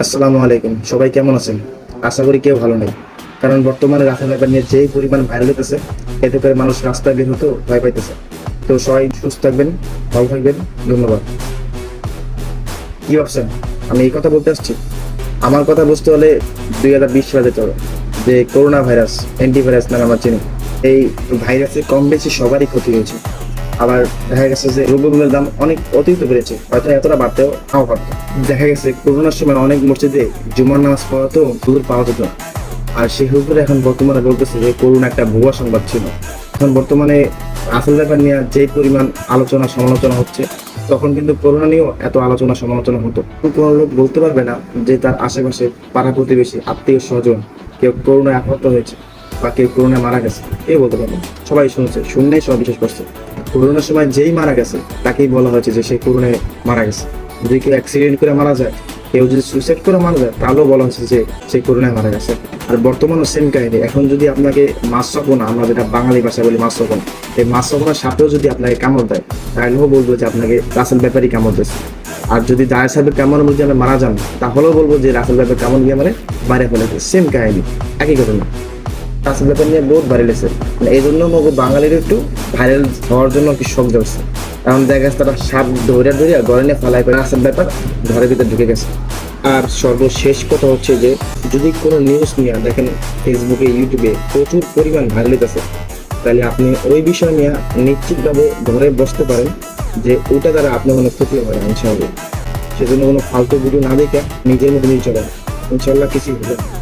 আসসালামু আলাইকুম, সবাই কেমন আছেন? আশা করি কেউ ভালো নেই। কারণ বর্তমানে রাখাল ব্যাপার নিয়ে যেই পরিমাণ ভাইরাল হতেছে, এতে করে মানুষ রাস্তায় বের হতেও ভয় পাইতেছে। তো সবাই সুস্থ থাকবেন, ভালো থাকবেন। ধন্যবাদ। কি ভাবছেন আমি এই কথা বলতে আসছি? আমার কথা বুঝতে হলে 2020 সালে যেতে হবে। যে করোনা ভাইরাস, অ্যান্টিভাইরাস নামে আমরা চিনি, এই ভাইরাসে কম বেশি সবারই ক্ষতি হয়েছে। আবার দেখা গেছে যে দ্রব্যমূল্যের দাম অনেক অতিরিক্ত বেড়েছে, হয়তো এতটা বাড়তেও নাও পারতো। দেখা গেছে করোনার সময় অনেক মসজিদে জুমার নামাজ পড়াতেও হুজুর পাওয়া যেত না। আর সেই হুজুর এখন বর্তমানে বলতেছে যে করোনা একটা ভুয়া সংবাদ ছিল। এখন বর্তমানে আসল ব্যাপার নিয়ে যে পরিমাণ আলোচনা সমালোচনা হচ্ছে, তখন কিন্তু করোনা নিয়েও এত আলোচনা সমালোচনা হতো। কোনো লোক বলতে পারবে না যে তার আশেপাশে পাড়া প্রতিবেশী আত্মীয় স্বজন কেউ করোনায় আক্রান্ত হয়েছে বা কেউ করোনায় মারা গেছে। কেউ বলতে পারবে না। সবাই শুনছে, শুনলেই সবাই বিশ্বাস করছে। করোনার সময় যেই মারা গেছে তাকেই বলা হয়েছে যে সে করোনায় মারা গেছে। যদি কেউ অ্যাক্সিডেন্ট করে মারা যায়, কেউ যদি সুইসাইড করে মারা যায়, তাহলেও বলা হচ্ছে যে সে করোনায় মারা গেছে। আর বর্তমানও সেম কাহিনী। এখন যদি আপনাকে মাছরাপনা, আমরা যেটা বাঙালি ভাষায় বলি মাছরাপনা, এই মাছরাপনার সাপেও যদি আপনাকে কামড় দেয়, তাহলেও বলবো যে আপনাকে রাসেল ব্যাপারই কামড় দিয়েছে। আর যদি দায়ের সাহেবের কামড়ের মধ্যে আপনি মারা যান, তাহলেও বলবো যে রাসেল ব্যাপার কামড় দিয়ে মানে বাইরে ফেলেছে। সেম কাহিনী, একই ঘটনা। রাসেল ব্যাপার নিয়ে বহুত ভাইরাল হয়েছে। এই জন্য বাঙালির একটু ভাইরাল হওয়ার জন্য কি শখ যাচ্ছে। কারণ দেখা গেছে তারা সাপ ধরে ঘরে নিয়ে ফেলায় করে রাসেল ব্যাপার ঘরের ভিতরে ঢুকে গেছে। আর সর্বশেষ কথা হচ্ছে যে যদি কোনো নিউজ নিয়ে দেখেন ফেসবুকে, ইউটিউবে প্রচুর পরিমাণ ভাইরাল হইতেছে, তাহলে আপনি ওই বিষয় নিয়ে নিশ্চিতভাবে ঘরে বসতে পারেন যে ওইটা দ্বারা আপনার কোনো ক্ষতি হবে না ইনশাআল্লাহ। সেজন্য কোনো ফালতু ভিডিও না দেখে নিজের মতো নিয়ে চলেন, ইনশাআল্লাহ কিছু হবে না।